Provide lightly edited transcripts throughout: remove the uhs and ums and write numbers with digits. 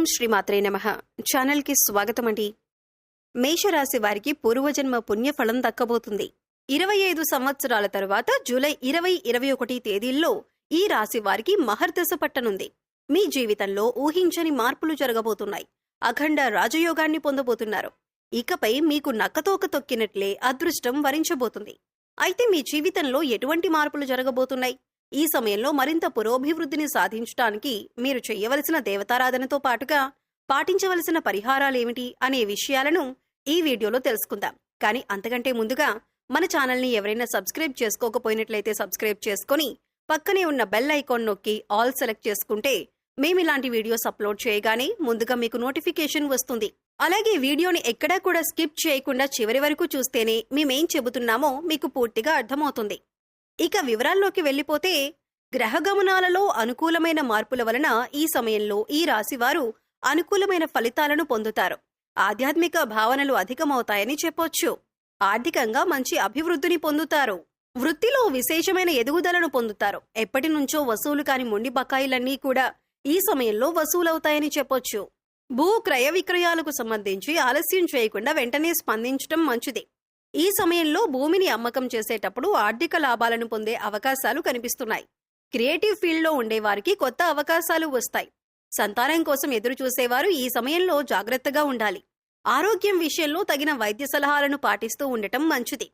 ఓం శ్రీమాత్రే నమః. ఛానల్కి స్వాగతం అండి. మేషరాశి వారికి పూర్వజన్మ పుణ్యఫలం దక్కబోతుంది. 25 సంవత్సరాల తరువాత జూలై 20-21 తేదీల్లో ఈ రాశి వారికి మహర్దశ పట్టనుంది. మీ జీవితంలో ఊహించని మార్పులు జరగబోతున్నాయి. అఖండ రాజయోగాన్ని పొందబోతున్నారు. ఇకపై మీకు నక్కతోక తొక్కినట్లే అదృష్టం వరించబోతుంది. అయితే మీ జీవితంలో ఎటువంటి మార్పులు జరగబోతున్నాయి? ఈ సమయంలో మరింత పురోభివృద్ధిని సాధించడానికి మీరు చేయవలసిన దేవతారాధనతో పాటుగా పాటించవలసిన పరిహారాలేమిటి అనే విషయాలను ఈ వీడియోలో తెలుసుకుందాం. కానీ అంతకంటే ముందుగా మన ఛానల్ని ఎవరైనా సబ్స్క్రైబ్ చేసుకోకపోయినట్లయితే సబ్స్క్రైబ్ చేసుకుని పక్కనే ఉన్న బెల్ ఐకాన్ నొక్కి ఆల్ సెలెక్ట్ చేసుకుంటే మేమిలాంటి వీడియోస్ అప్లోడ్ చేయగానే ముందుగా మీకు నోటిఫికేషన్ వస్తుంది. అలాగే వీడియోని ఎక్కడా కూడా స్కిప్ చేయకుండా చివరి వరకు చూస్తేనే మేమేం చెబుతున్నామో మీకు పూర్తిగా అర్థమవుతుంది. ఇక వివరాల్లోకి వెళ్లిపోతే, గ్రహగమనాలలో అనుకూలమైన మార్పుల వలన ఈ సమయంలో ఈ రాశివారు అనుకూలమైన ఫలితాలను పొందుతారు. ఆధ్యాత్మిక భావనలు అధికమవుతాయని చెప్పొచ్చు. ఆర్థికంగా మంచి అభివృద్ధిని పొందుతారు. వృత్తిలో విశేషమైన ఎదుగుదలను పొందుతారు. ఎప్పటి నుంచో వసూలు కాని మొండి బకాయిలన్నీ కూడా ఈ సమయంలో వసూలవుతాయని చెప్పొచ్చు. భూ క్రయ విక్రయాలకు సంబంధించి ఆలస్యం చేయకుండా వెంటనే స్పందించడం మంచిది. ఈ సమయంలో భూమిని అమ్మకం చేసేటప్పుడు ఆర్థిక లాభాలను పొందే అవకాశాలు కనిపిస్తున్నాయి. క్రియేటివ్ ఫీల్డ్లో ఉండేవారికి కొత్త అవకాశాలు వస్తాయి. సంతానం కోసం ఎదురు చూసేవారు ఈ సమయంలో జాగ్రత్తగా ఉండాలి. ఆరోగ్యం విషయంలో తగిన వైద్య సలహాలను పాటిస్తూ ఉండటం మంచిది.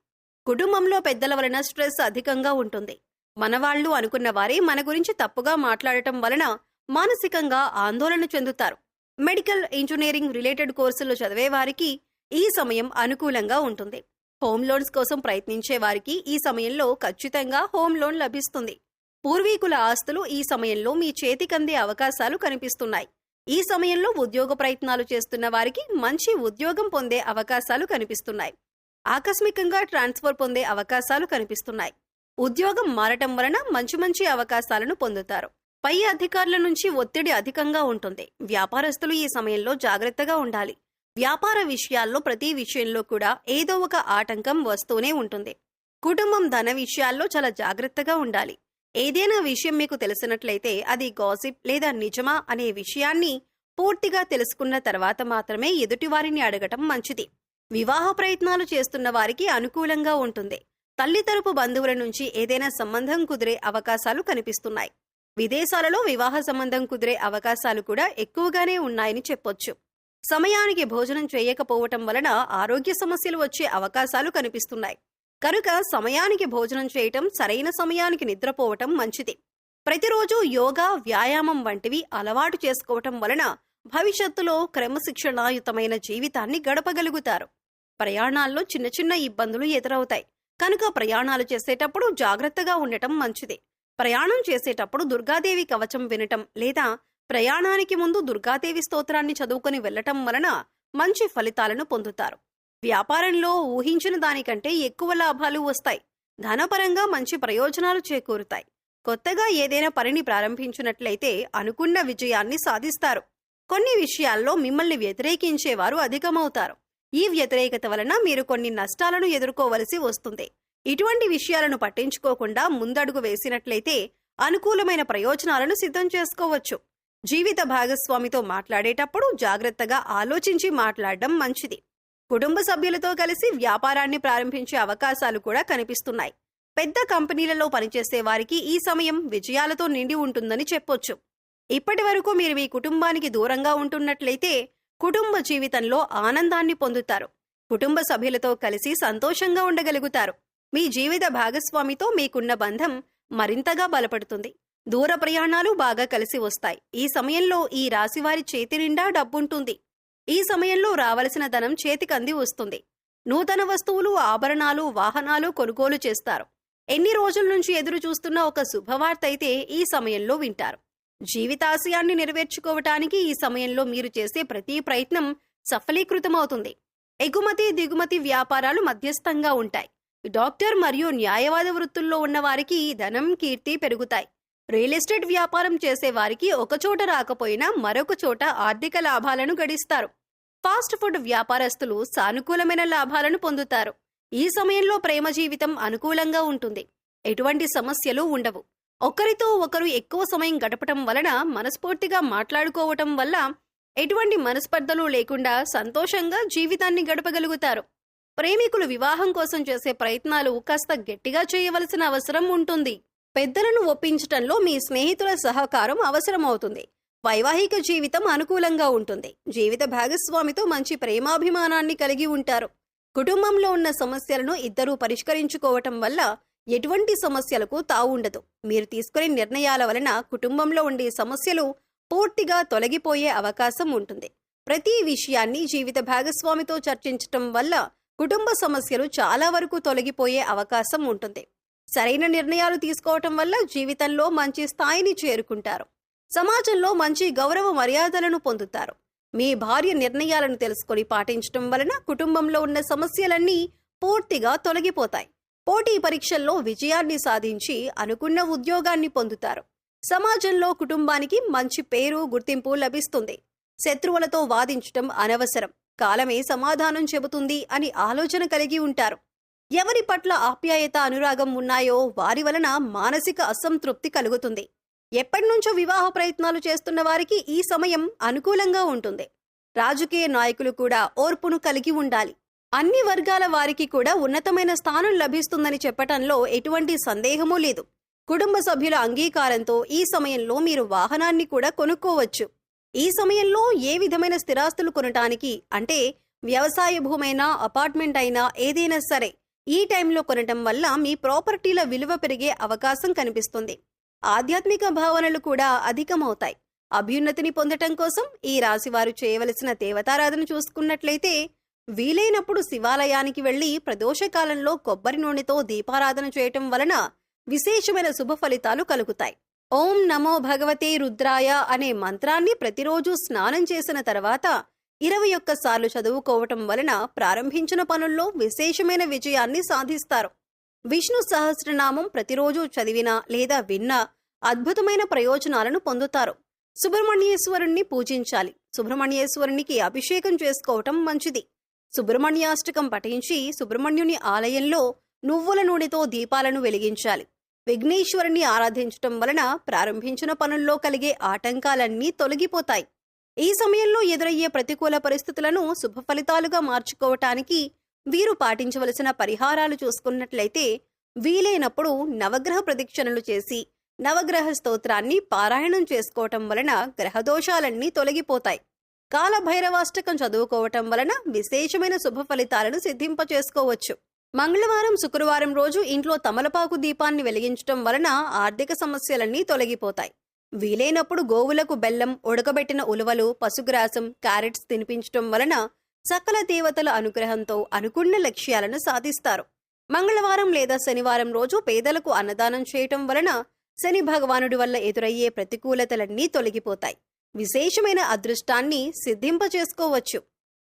కుటుంబంలో పెద్దల వలన స్ట్రెస్ అధికంగా ఉంటుంది. మనవాళ్లు అనుకున్న వారే మన గురించి తప్పుగా మాట్లాడటం వలన మానసికంగా ఆందోళన చెందుతారు. మెడికల్, ఇంజనీరింగ్ రిలేటెడ్ కోర్సులు చదివే వారికి ఈ సమయం అనుకూలంగా ఉంటుంది. హోమ్ లోన్స్ కోసం ప్రయత్నించే వారికి ఈ సమయంలో ఖచ్చితంగా హోమ్ లోన్ లభిస్తుంది. పూర్వీకుల ఆస్తులు ఈ సమయంలో మీ చేతికందే అవకాశాలు కనిపిస్తున్నాయి. ఈ సమయంలో ఉద్యోగ ప్రయత్నాలు చేస్తున్న వారికి మంచి ఉద్యోగం పొందే అవకాశాలు కనిపిస్తున్నాయి. ఆకస్మికంగా ట్రాన్స్ఫర్ పొందే అవకాశాలు కనిపిస్తున్నాయి. ఉద్యోగం మారటం వలన మంచి అవకాశాలను పొందుతారు. పై అధికారుల నుంచి ఒత్తిడి అధికంగా ఉంటుంది. వ్యాపారస్తులు ఈ సమయంలో జాగ్రత్తగా ఉండాలి. వ్యాపార విషయాల్లో ప్రతి విషయంలో కూడా ఏదో ఒక ఆటంకం వస్తూనే ఉంటుంది. కుటుంబం, ధన విషయాల్లో చాలా జాగ్రత్తగా ఉండాలి. ఏదైనా విషయం మీకు తెలిసినట్లయితే అది గాసిప్ లేదా నిజమా అనే విషయాన్ని పూర్తిగా తెలుసుకున్న తర్వాత మాత్రమే ఎదుటివారిని అడగటం మంచిది. వివాహ ప్రయత్నాలు చేస్తున్న వారికి అనుకూలంగా ఉంటుంది. తల్లి తరపు బంధువుల నుంచి ఏదైనా సంబంధం కుదిరే అవకాశాలు కనిపిస్తున్నాయి. విదేశాలలో వివాహ సంబంధం కుదిరే అవకాశాలు కూడా ఎక్కువగానే ఉన్నాయని చెప్పొచ్చు. సమయానికి భోజనం చేయకపోవటం వలన ఆరోగ్య సమస్యలు వచ్చే అవకాశాలు కనిపిస్తున్నాయి. కనుక సమయానికి భోజనం చేయటం, సరైన సమయానికి నిద్రపోవటం మంచిది. ప్రతిరోజు యోగా, వ్యాయామం వంటివి అలవాటు చేసుకోవటం వలన భవిష్యత్తులో క్రమశిక్షణాయుతమైన జీవితాన్ని గడపగలుగుతారు. ప్రయాణాల్లో చిన్న ఇబ్బందులు ఎదురవుతాయి. కనుక ప్రయాణాలు చేసేటప్పుడు జాగ్రత్తగా ఉండటం మంచిది. ప్రయాణం చేసేటప్పుడు దుర్గాదేవి కవచం వినటం లేదా ప్రయాణానికి ముందు దుర్గాదేవి స్తోత్రాన్ని చదువుకొని వెళ్లటం వలన మంచి ఫలితాలను పొందుతారు. వ్యాపారంలో ఊహించిన దానికంటే ఎక్కువ లాభాలు వస్తాయి. ధనపరంగా మంచి ప్రయోజనాలు చేకూరుతాయి. కొత్తగా ఏదైనా పనిని ప్రారంభించినట్లయితే అనుకున్న విజయాన్ని సాధిస్తారు. కొన్ని విషయాల్లో మిమ్మల్ని వ్యతిరేకించేవారు అధికమవుతారు. ఈ వ్యతిరేకత వలన మీరు కొన్ని నష్టాలను ఎదుర్కోవలసి వస్తుంది. ఇటువంటి విషయాలను పట్టించుకోకుండా ముందడుగు వేసినట్లయితే అనుకూలమైన ప్రయోజనాలను సిద్ధం చేసుకోవచ్చు. జీవిత భాగస్వామితో మాట్లాడేటప్పుడు జాగ్రత్తగా ఆలోచించి మాట్లాడడం మంచిది. కుటుంబ సభ్యులతో కలిసి వ్యాపారాన్ని ప్రారంభించే అవకాశాలు కూడా కనిపిస్తున్నాయి. పెద్ద కంపెనీలలో పనిచేసే వారికి ఈ సమయం విజయాలతో నిండి ఉంటుందని చెప్పొచ్చు. ఇప్పటి వరకు మీరు మీ కుటుంబానికి దూరంగా ఉంటున్నట్లయితే కుటుంబ జీవితంలో ఆనందాన్ని పొందుతారు. కుటుంబ సభ్యులతో కలిసి సంతోషంగా ఉండగలుగుతారు. మీ జీవిత భాగస్వామితో మీకున్న బంధం మరింతగా బలపడుతుంది. దూర ప్రయాణాలు బాగా కలిసి వస్తాయి. ఈ సమయంలో ఈ రాశివారి చేతి నిండా డబ్బుంటుంది. ఈ సమయంలో రావలసిన ధనం చేతికంది వస్తుంది. నూతన వస్తువులు, ఆభరణాలు, వాహనాలు కొనుగోలు చేస్తారు. ఎన్ని రోజుల నుంచి ఎదురు చూస్తున్న ఒక శుభవార్త అయితే ఈ సమయంలో వింటారు. జీవితాశయాన్ని నెరవేర్చుకోవటానికి ఈ సమయంలో మీరు చేసే ప్రతి ప్రయత్నం సఫలీకృతమవుతుంది. ఎగుమతి, దిగుమతి వ్యాపారాలు మధ్యస్థంగా ఉంటాయి. డాక్టర్ మరియు న్యాయవాద వృత్తుల్లో ఉన్న వారికి ధనం, కీర్తి పెరుగుతాయి. రియల్ ఎస్టేట్ వ్యాపారం చేసే వారికి ఒకచోట రాకపోయినా మరొక చోట ఆర్థిక లాభాలను గడిస్తారు. ఫాస్ట్ ఫుడ్ వ్యాపారస్తులు సానుకూలమైన లాభాలను పొందుతారు. ఈ సమయంలో ప్రేమ జీవితం అనుకూలంగా ఉంటుంది. ఎటువంటి సమస్యలు ఉండవు. ఒకరితో ఒకరు ఎక్కువ సమయం గడపటం వలన, మనస్ఫూర్తిగా మాట్లాడుకోవటం వల్ల ఎటువంటి మనస్పర్ధలు లేకుండా సంతోషంగా జీవితాన్ని గడపగలుగుతారు. ప్రేమికులు వివాహం కోసం చేసే ప్రయత్నాలు కాస్త గట్టిగా చేయవలసిన అవసరం ఉంటుంది. పెద్దలను ఒప్పించటంలో మీ స్నేహితుల సహకారం అవసరమవుతుంది. వైవాహిక జీవితం అనుకూలంగా ఉంటుంది. జీవిత భాగస్వామితో మంచి ప్రేమాభిమానాన్ని కలిగి ఉంటారు. కుటుంబంలో ఉన్న సమస్యలను ఇద్దరూ పరిష్కరించుకోవటం వల్ల ఎటువంటి సమస్యలకు తావుండదు. మీరు తీసుకునే నిర్ణయాల వలన కుటుంబంలో ఉండే సమస్యలు పూర్తిగా తొలగిపోయే అవకాశం ఉంటుంది. ప్రతి విషయాన్ని జీవిత భాగస్వామితో చర్చించటం వల్ల కుటుంబ సమస్యలు చాలా వరకు తొలగిపోయే అవకాశం ఉంటుంది. సరైన నిర్ణయాలు తీసుకోవటం వల్ల జీవితంలో మంచి స్థాయిని చేరుకుంటారు. సమాజంలో మంచి గౌరవ మర్యాదలను పొందుతారు. మీ భార్య నిర్ణయాలను తెలుసుకొని పాటించటం వలన కుటుంబంలో ఉన్న సమస్యలన్నీ పూర్తిగా తొలగిపోతాయి. పోటీ పరీక్షల్లో విజయాన్ని సాధించి అనుకున్న ఉద్యోగాన్ని పొందుతారు. సమాజంలో కుటుంబానికి మంచి పేరు, గుర్తింపు లభిస్తుంది. శత్రువులతో వాదించటం అనవసరం. కాలమే సమాధానం చెబుతుంది అని ఆలోచన కలిగి ఉంటారు. ఎవరి పట్ల ఆప్యాయత, అనురాగం ఉన్నాయో వారి వలన మానసిక అసంతృప్తి కలుగుతుంది. ఎప్పటినుంచో వివాహ ప్రయత్నాలు చేస్తున్న వారికి ఈ సమయం అనుకూలంగా ఉంటుంది. రాజకీయ నాయకులు కూడా ఓర్పును కలిగి ఉండాలి. అన్ని వర్గాల వారికి కూడా ఉన్నతమైన స్థానం లభిస్తుందని చెప్పటంలో ఎటువంటి సందేహమూ లేదు. కుటుంబ సభ్యుల అంగీకారంతో ఈ సమయంలో మీరు వాహనాన్ని కూడా కొనుక్కోవచ్చు. ఈ సమయంలో ఏ విధమైన స్థిరాస్తులు కొనటానికి, అంటే వ్యవసాయ భూమైనా, అపార్ట్మెంట్ అయినా, ఏదైనా సరే ఈ టైంలో కొనటం వల్ల మీ ప్రాపర్టీల విలువ పెరిగే అవకాశం కనిపిస్తుంది. ఆధ్యాత్మిక భావనలు కూడా అధికమవుతాయి. అభ్యున్నతిని పొందటం కోసం ఈ రాశివారు చేయవలసిన దేవతారాధన చూసుకున్నట్లయితే, వీలైనప్పుడు శివాలయానికి వెళ్లి ప్రదోషకాలంలో కొబ్బరి నూనెతో దీపారాధన చేయటం వలన విశేషమైన శుభ ఫలితాలు కలుగుతాయి. ఓం నమో భగవతే రుద్రాయ అనే మంత్రాన్ని ప్రతిరోజు స్నానం చేసిన తర్వాత 21 సార్లు చదువుకోవటం వలన ప్రారంభించిన పనుల్లో విశేషమైన విజయాన్ని సాధిస్తారు. విష్ణు సహస్రనామం ప్రతిరోజు చదివినా లేదా విన్నా అద్భుతమైన ప్రయోజనాలను పొందుతారు. సుబ్రహ్మణ్యేశ్వరుణ్ణి పూజించాలి. సుబ్రహ్మణ్యేశ్వరునికి అభిషేకం చేసుకోవటం మంచిది. సుబ్రహ్మణ్యాష్టకం పఠించి సుబ్రహ్మణ్యుని ఆలయంలో నువ్వుల నూనెతో దీపాలను వెలిగించాలి. విఘ్నేశ్వరుని ఆరాధించటం వలన ప్రారంభించిన పనుల్లో కలిగే ఆటంకాలన్నీ తొలగిపోతాయి. ఈ సమయంలో ఎదురయ్యే ప్రతికూల పరిస్థితులను శుభ ఫలితాలుగా మార్చుకోవటానికి వీరు పాటించవలసిన పరిహారాలు చూసుకున్నట్లయితే, వీలైనప్పుడు నవగ్రహ ప్రదక్షిణలు చేసి నవగ్రహ స్తోత్రాన్ని పారాయణం చేసుకోవటం వలన గ్రహదోషాలన్నీ తొలగిపోతాయి. కాలభైరవాష్టకం చదువుకోవటం వలన విశేషమైన శుభ ఫలితాలను సిద్ధింపచేసుకోవచ్చు. మంగళవారం, శుక్రవారం రోజు ఇంట్లో తమలపాకు దీపాన్ని వెలిగించటం వలన ఆర్థిక సమస్యలన్నీ తొలగిపోతాయి. వీలైనప్పుడు గోవులకు బెల్లం, ఉడకబెట్టిన ఉలువలు, పశుగ్రాసం, క్యారెట్స్ తినిపించటం వలన సకల దేవతల అనుగ్రహంతో అనుకున్న లక్ష్యాలను సాధిస్తారు. మంగళవారం లేదా శనివారం రోజు పేదలకు అన్నదానం చేయటం వలన శని భగవానుడి వల్ల ఎదురయ్యే ప్రతికూలతలన్నీ తొలగిపోతాయి. విశేషమైన అదృష్టాన్ని సిద్ధింపచేసుకోవచ్చు.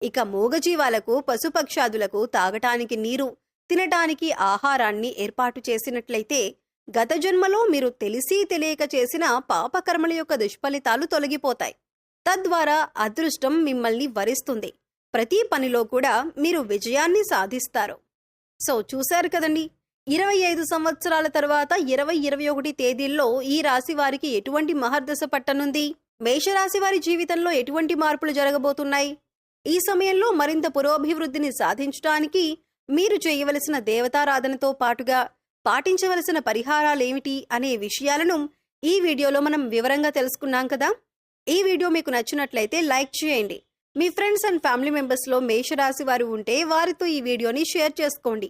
ఇక మూగజీవాలకు, పశుపక్షాదులకు తాగటానికి నీరు, తినటానికి ఆహారాన్ని ఏర్పాటు చేసినట్లయితే గత జన్మలో మీరు తెలిసి తెలియక చేసిన పాపకర్మల యొక్క దుష్ఫలితాలు తొలగిపోతాయి. తద్వారా అదృష్టం మిమ్మల్ని వరిస్తుంది. ప్రతి పనిలో కూడా మీరు విజయాన్ని సాధిస్తారు. సో చూశారు కదండి, 25 సంవత్సరాల తర్వాత 20-21 తేదీల్లో ఈ రాశి వారికి ఎటువంటి మహర్దశ పట్టనుంది, మేషరాశి వారి జీవితంలో ఎటువంటి మార్పులు జరగబోతున్నాయి, ఈ సమయంలో మరింత పురోభివృద్ధిని సాధించడానికి మీరు చేయవలసిన దేవతారాధనతో పాటుగా పాటించవలసిన పరిహారాలేమిటి అనే విషయాలను ఈ వీడియోలో మనం వివరంగా తెలుసుకున్నాం కదా. ఈ వీడియో మీకు నచ్చినట్లయితే లైక్ చేయండి. మీ ఫ్రెండ్స్ అండ్ ఫ్యామిలీ మెంబర్స్లో మేషరాశి వారు ఉంటే వారితో ఈ వీడియోని షేర్ చేసుకోండి.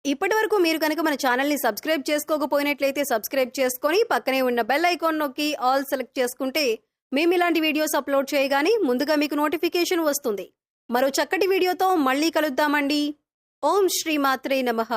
ఇప్పటి వరకు మీరు కనుక మన ఛానల్ని సబ్స్క్రైబ్ చేసుకోకపోయినట్లయితే సబ్స్క్రైబ్ చేసుకొని పక్కనే ఉన్న బెల్ ఐకాన్ నొక్కి ఆల్ సెలెక్ట్ చేసుకుంటే మేము ఇలాంటి వీడియోస్ అప్లోడ్ చేయగానే ముందుగా మీకు నోటిఫికేషన్ వస్తుంది. మరో చక్కటి వీడియోతో మళ్ళీ కలుద్దామండి. ఓం శ్రీ మాత్రే నమః.